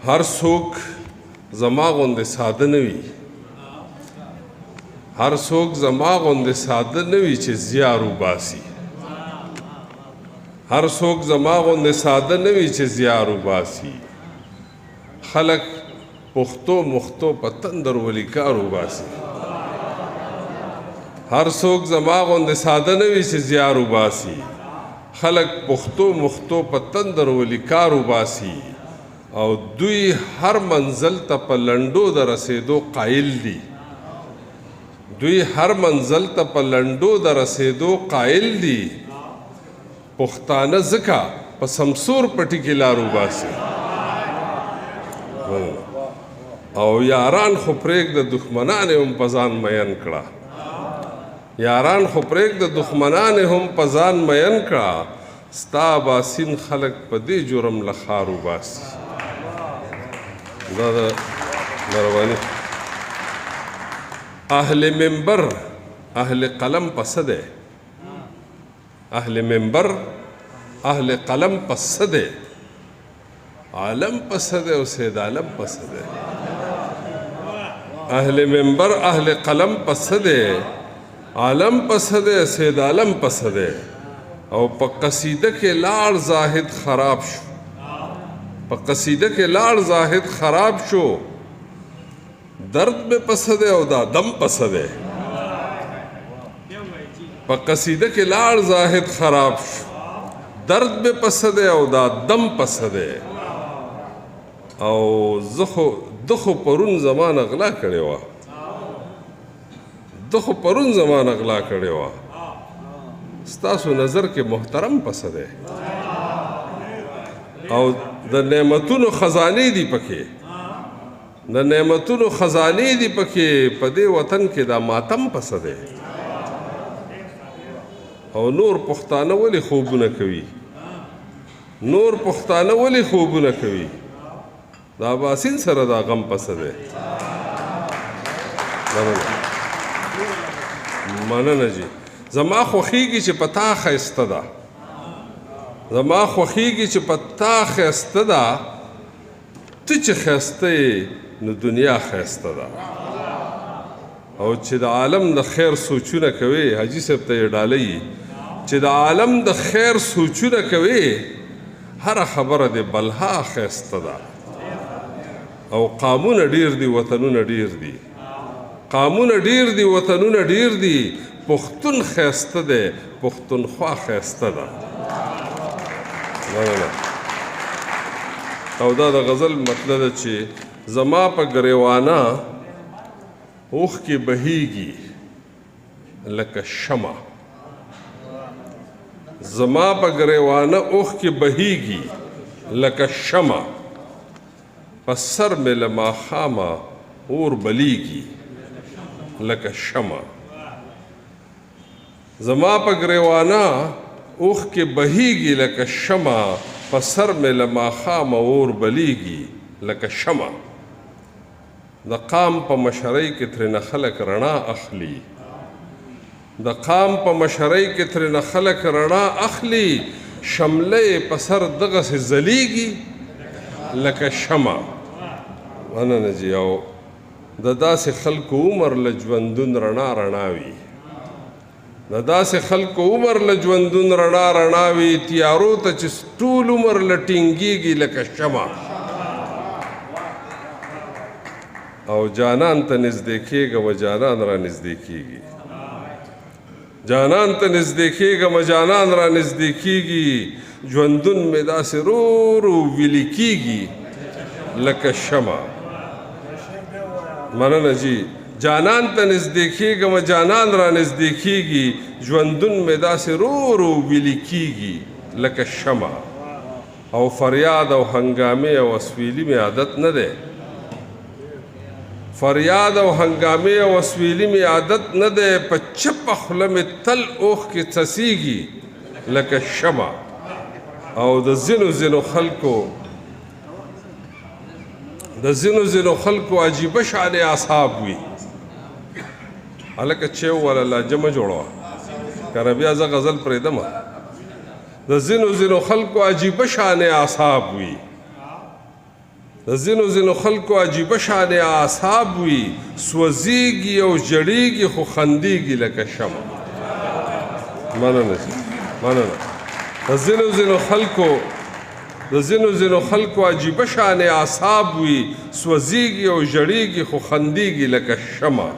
هر څوک زما غوندې ساده نه وي، هر څوک زما غوندې ساده نه وي چې زیار وباسي، هر څوک زما غوندې ساده نه وي چې زیار وباسي. خلک پښتو مختو په تندر ولي کار وباسي، هر څوک زما غوندې ساده نه وي چې زیار وباسي. خلک پښتو مختو په تندر ولي کار وباسي او دوی هر منزل ته په لنډو د رسېدو قایل دي، دوی هر منزل ته په لنډو د رسېدو قایل دي. پښتانه ځکه په سمسور پټي کې لار وباسي او یاران خو پرېږده دښمنان یې هم په ځان مین کړه، یاران خو پرېږده دښمنان یې هم په ځان مین کړه. ستا اباسین خلک په دې جرم له ښار وباسي. دا د مهرباني اهل منبر اهل قلم پس دی، اهل منبر اهل قلم پس دی، عالم پس دی او سید عالم پس دی. اهل منبر اهل قلم پس دی، عالم پس دی، سید عالم پس دی. او په قصیده کې لاړ زاهد خراب شو، په قصیده کې لاړ زاهد خراب شو. درد به پس دی او دا دم پس دی. په قصیده کې لاړ زاهد خراب شو، درد به پس دی او دا دم پس دی. او ده خو پرون زمان اغلا کړې وه، ده خو پرون زمان اغلا کړې وه. ستاسو نظر کې محترم پس دی او د نعمتونو خزانې دي پکې، د نعمتونو خزانې دي پکې. په دې وطن کې دا ماتم پس دی. او نور پښتانه ولې خوبونه کوي، نور پښتانه ولې خوبونه کوي؟ دا اباسین سره دا غم پس دی. مننه جی. زما خوښیږي چې په تا ښایسته ده، زما خوښیږي چې په تا ښایسته ده. ته چې ښایسته یې نو دنیا ښایسته ده. او چې د عالم د خیر سوچونه کوي، حاجي صاحب ته یې ډالۍ چې د عالم د خیر سوچونه کوي، هره خبره د بلها ښایسته ده. او قامونه ډیر دي، وطنونه ډیر دي، قامونه ډیر دي، وطنونه ډیر دي. پښتون ښایسته دی، پښتونخوا ښایسته ده. او دا د غزل مطلب ده چې زما په ګریوانه اوښکې بهیږي لکه شمع، زما په ګریوانه اوښکې بهیږي لکه شمع. په سر مې له ماښامه اور بلیږي لکه شمع. زما په ګریوانه اوښکې بهیږي لکه شمع، په سر مې له ماښامه اور بلیږي لکه شمع. د قام په مشرۍ کې ترېنه خلک رڼا اخلي، د قام په مشرۍ کې ترېنه خلک رڼا اخلي. شمله یې په سر دغسې ځلیږي لکه شمع. مننه جي. او د داسې خلکو عمر له ژوندون رڼا رڼا وي، د داسې خلکو عمر له ژوندون رڼا رڼا وي. تیارو ته چې ټول عمر له ټینګېږي لکه شمع. او جانان ته نږدې کېږم جانان را نږدې کېږي، جانان ته نږدې کېږم جانان را نږدې کېږي. ژوندون مې داسې رو رو ویلې کېږي لکه شمع. مننه جي. جانان ته نږدې کېږم جانان را نږدې کېږي. ژوندون مې داسې رو رو ویلې کېږي لکه شمع. او فریاد او هنګامې او اسویلي مې عادت نه دی، فریاد او هنګامې او اسویلي مې عادت نه دی. په چپه خوله مې تل اوښکې څڅېږي لکه شمع. او د ځینو ځینو خلکو د ځینو خلکو عجیبه شان اعصاب وي. هلکه چې وویل لهجه مه جوړوه، کنه بیا زه غزل پرېږدم. د ځینو خلکو عجیبه شان اعصاب وي. د ځینو خلکو عجیبه شان اعصاب وي سوځېږي او ژړېږي خو خندېږي لکه شمع مننه د ځینو خلکو عجیبه شان اعصاب وي سوځېږي او ژړېږي خو خندېږي لکه شمع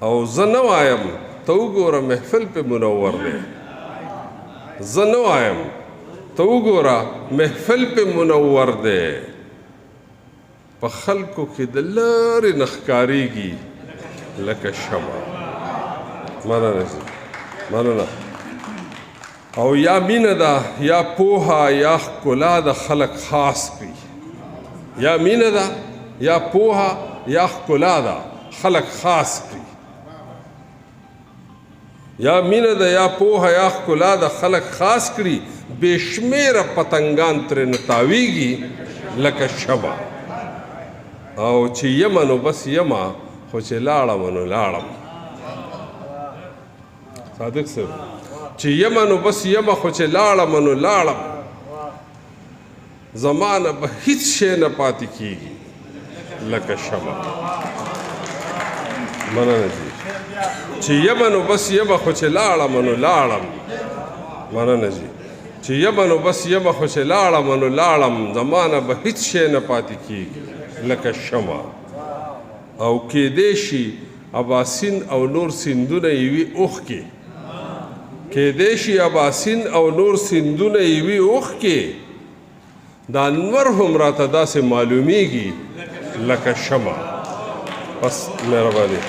او زه نه وایم ته وګوره محفل پې منور دی زه نه وایم ته وګوره محفل پې منور دی په خلکو کې د لارې نه ښکارېږي لکه شمع مننه او یا مینه ده یا پوهه یا ښکلا د خلک خاص کړي یا مینه ده یا پوهه یا ښکلا ده خلک خاص کړي یا مینه ده یا پوهه یا ښکلا ده خلک خاص کړي بې شمېره پتنګان ترې نه تاویږي لکه شمع او چې یمه نو بس یمه خو چې لاړمه نو لاړم صادق صاحب چې یمه نو بس یمه خو چې لاړمه نو لاړم زمانه به هیڅ شی نه پاتې کېږي لکه شمع مننه جي چې یمه نو بس یمه خو چې لاړمه نو لاړم مننه جي چې یمه نو بس یمه خو چې لاړمه نو لاړم زمانه به هیڅ شی نه پاتې کېږي لکه شمع او کېدی شي اباسین او نور سیندونه یې وي اوښکې کېدی شي اباسین او نور سیندونه یې وي اوښکې دا انور هم راته داسې معلومیږي لکه شمع بس مهرباني